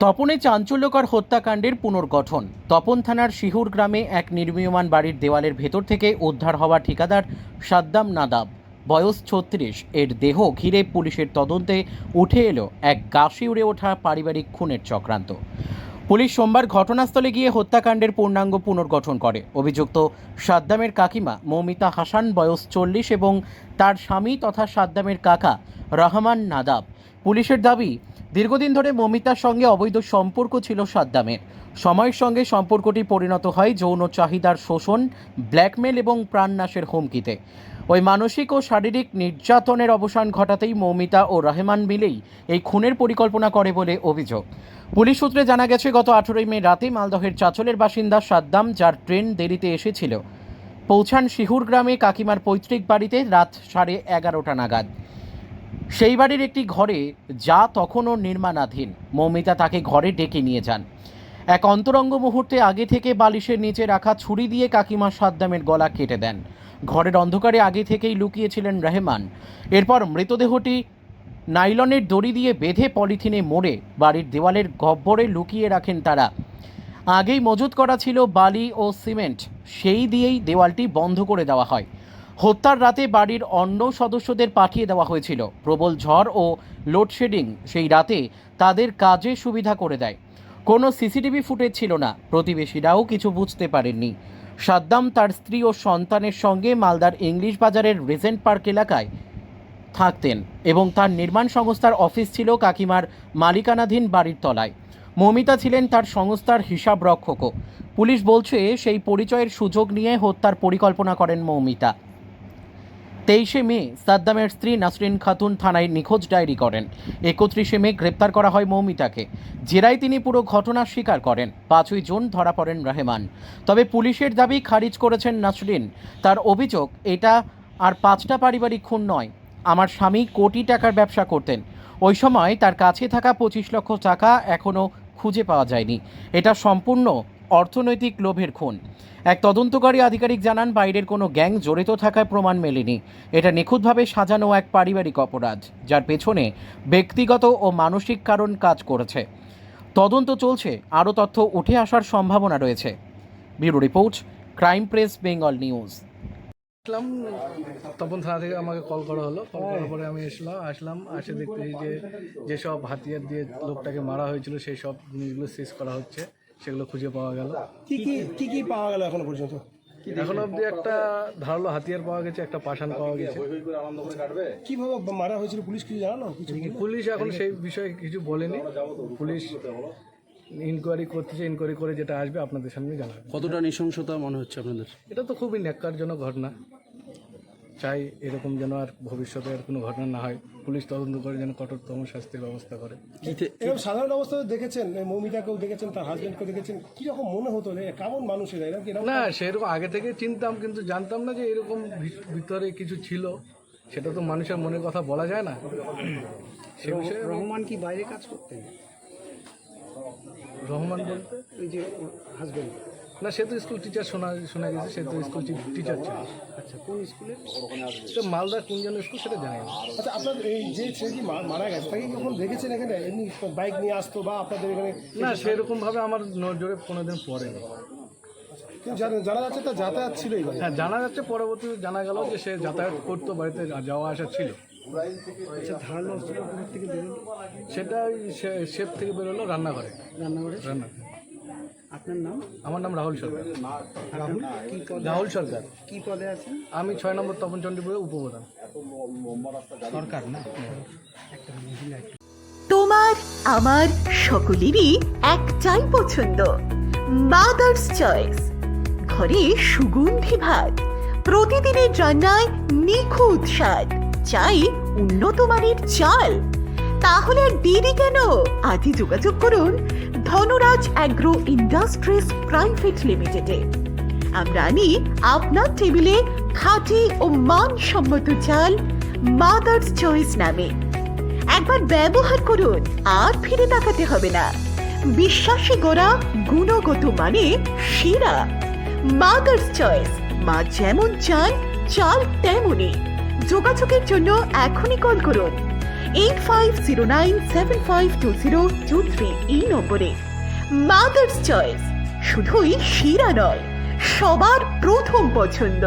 তপনে চাঞ্চল্যকর হত্যাকাণ্ডের পুনর্গঠন। তপন থানার শিহুর গ্রামে এক নির্মীয়মান বাড়ির দেওয়ালের ভেতর থেকে উদ্ধার হওয়া ঠিকাদার সাদ্দাম নাদাব, বয়স ৩৬ এর দেহ ঘিরে পুলিশের তদন্তে উঠে এলো এক গা শিউরে ওঠা পারিবারিক খুনের চক্রান্ত। পুলিশ সোমবার ঘটনাস্থলে গিয়ে হত্যাকাণ্ডের পূর্ণাঙ্গ পুনর্গঠন করে। অভিযুক্ত সাদ্দামের কাকিমা মৌমিতা হাসান, বয়স ৪০, এবং তার স্বামী তথা সাদ্দামের কাকা রহমান নাদাব। পুলিশের দাবি, দীর্ঘদিন ধরে মৌমিতার সঙ্গে অবৈধ সম্পর্ক ছিল সাদ্দামের। সময়ের সঙ্গে সম্পর্কটি পরিণত হয় যৌন চাহিদার শোষণ, ব্ল্যাকমেল এবং প্রাণনাশের হুমকিতে। ওই মানসিক ও শারীরিক নির্যাতনের অবসান ঘটাতেই মৌমিতা ও রহমান মিলেই এই খুনের পরিকল্পনা করে বলে অভিযোগ। পুলিশ সূত্রে জানা গেছে, গত 18 মে রাতে মালদহের চাচলের বাসিন্দা সাদ্দাম, যার ট্রেন দেরিতে এসেছিল, পৌঁছান শিহুর গ্রামে কাকিমার পৈতৃক বাড়িতে রাত 11:30 নাগাদ। সেই বাড়ির একটি ঘরে, যা তখনও নির্মাণাধীন। মৌমিতা তাকে ঘরে ডেকে নিয়ে যান। এক অন্তরঙ্গ মুহূর্তে আগে থেকে বালিশের নিচে রাখা ছুরি দিয়ে কাকিমা সাদ্দামের গলা কেটে দেন। ঘরের অন্ধকারে আগে থেকেই লুকিয়েছিলেন রহমান। এরপর মৃতদেহটি নাইলনের দড়ি দিয়ে বেঁধে পলিথিনে মোড়ে বাড়ির দেওয়ালের গহ্বরে লুকিয়ে রাখেন তারা। আগেই মজুত করা ছিল বালি ও সিমেন্ট, সেই দিয়েই দেওয়ালটি বন্ধ করে দেওয়া হয়। হত্যার রাতে বাড়ির অন্য সদস্যদের পাঠিয়ে দেওয়া হয়েছিল। প্রবল ঝড় ও লোডশেডিং সেই রাতে তাদের কাজে সুবিধা করে দেয়। কোনো সিসিটিভি ফুটেজ ছিল না, প্রতিবেশীরাও কিছু বুঝতে পারেননি। সাদ্দাম তার স্ত্রী ও সন্তানের সঙ্গে মালদার ইংলিশ বাজারের রিজেন্ট পার্ক এলাকায় থাকতেন এবং তার নির্মাণ সংস্থার অফিস ছিল কাকিমার মালিকানাধীন বাড়ির তলায়। মৌমিতা ছিলেন তার সংস্থার হিসাব রক্ষকও। পুলিশ বলছে, সেই পরিচয়ের সুযোগ নিয়ে হত্যার পরিকল্পনা করেন মৌমিতা। 23 মে সাদ্দামের স্ত্রী নাসরিন খাতুন থানায় নিখোঁজ ডায়েরি করেন। 31 মে গ্রেপ্তার করা হয় মৌমিতাকে। জেরায় তিনি পুরো ঘটনা স্বীকার করেন। 5ই জুন ধরা পড়েন রহমান। তবে পুলিশের দাবি খারিজ করেছেন নাসরিন। তার অভিযোগ, এটা আর 5টা পারিবারিক খুন নয়। আমার স্বামী কোটি টাকার ব্যবসা করতেন। ওই সময় তার কাছে থাকা 25 লক্ষ টাকা এখনও খুঁজে পাওয়া যায়নি। এটা সম্পূর্ণ অর্থনৈতিক লোভের খুন। এক তদন্তকারী আধিকারিক জানান, বাইরের কোনো গ্যাং জড়িত থাকার প্রমাণ মেলেনি। এটা নিখুঁতভাবে সাজানো এক পারিবারিক অপরাধ, যার পেছনে ব্যক্তিগত ও মানসিক কারণ কাজ করেছে। তদন্ত চলছে, আরও তথ্য উঠে আসার সম্ভাবনা রয়েছে। Bureau report, crime press Bengal news. Aslam, Tapan থানা থেকে আমাকে কল করা হলো। কল করার পরে আমি আসলাম এসে দেখতেছি যে যেসব হাতিয়ার দিয়ে লোকটাকে মারা হয়েছিল সেই সব জিনিসগুলো শেষ করা হচ্ছে, সেগুলো খুঁজে পাওয়া গেল। কি পাওয়া গেল এখনো পর্যন্ত? এখন অবধি একটা ধারালো হাতিয়ার পাওয়া গেছে, একটা পাষাণ পাওয়া গেছে। কিভাবে মারা হয়েছিল পুলিশ কিছু জানানো? পুলিশ এখন সেই বিষয়ে কিছু বলেনি। পুলিশ ইনকোয়ারি করতেছে, ইনকোয়ারি করে যেটা আসবে আপনাদের সামনে জানাবে। কতটা নৃশংসতা মনে হচ্ছে আপনাদের? এটা তো খুবই ন্যাক্কারজনক ঘটনা। চাই এরকম যেন আর ভবিষ্যতে আর কোনো ঘটনা না হয়। পুলিশ তদন্ত করে যেন কঠোরতম শাস্তির ব্যবস্থা করে। এরকম সাধারণ অবস্থায় দেখেছেন, মৌমিতাকেও দেখেছেন, তার হাজবেন্ডকেও দেখেছেন, কিরকম মনে হতো কেমন মানুষ এরা? না, সেরকম আগে থেকে চিনতাম, কিন্তু জানতাম না যে এরকম ভিতরে কিছু ছিল। সেটা তো মানুষের মনের কথা বলা যায় না। সে বিষয়ে রহমান কি বাইরে কাজ করতেন? রহমান বলতে ওই যে হাজবেন্ড? না, সে তো স্কুল টিচার শোনা গেছে। সে তো স্কুল টিচার ছিল। আচ্ছা, কোন স্কুলে? তো মালদা কোন যেন স্কুল সেটা জানি না। আচ্ছা, আপনার এই যে ছেলেটি মারা গেছে তাকে কখন দেখেছেন এখানে? এমনি বাইক নিয়ে আসতো বা আপনাদের এখানে? না, সেরকমভাবে আমার নজরে কোনোদিন পড়েনি। জানা যাচ্ছে তার যাতায়াত ছিল এই বাড়ি? হ্যাঁ, জানা যাচ্ছে, পরবর্তী জানা গেল যে সে যাতায়াত করতো, বাড়িতে যাওয়া আসা ছিল। আচ্ছা, ধারালো অস্ত্রটা কোথা থেকে বেরোলো? সেটা শেপ থেকে বেরোলো রান্নাঘরে। রান্না। আপনার নাম? আমার নাম রাহুল সরকার। রাহুল কি পদে? রাহুল সরকার। কি পদে আছেন? আমি 6 নম্বর তপনচণ্ডীপুরের উপপ্রধান। সরকার না? তোমার আমার সকলেরই একটাই পছন্দ, মাদার্স চয়েস। ঘরে সুগন্ধি ভাত, প্রতিদিনের রান্নায় নিখুঁত স্বাদ, চাই উন্নত মানের চাল। তাহলে আর দেরি কেন? আজই যোগাযোগ করুন ধনরাজ অ্যাগ্রো ইন্ডাস্ট্রিজ প্রাইভেট লিমিটেডে। আমরা আনি আপনার টেবিলে খাঁটি ও মানসম্মত চাল মাদার্স চয়েস নামে। একবার ব্যবহার করুন, আর ফিরে তাকাতে হবে না। বিশ্বাসী গোড়া, গুণগত মানে সেরা। মাদার্স চয়েস, মা যেমন চান চাল তেমনই। যোগাযোগের জন্য এখনই কল করুন 8509752023 এই নম্বরে। মাদার্স চয়েস, শুধুই শিরা নয়, সবার প্রথম পছন্দ।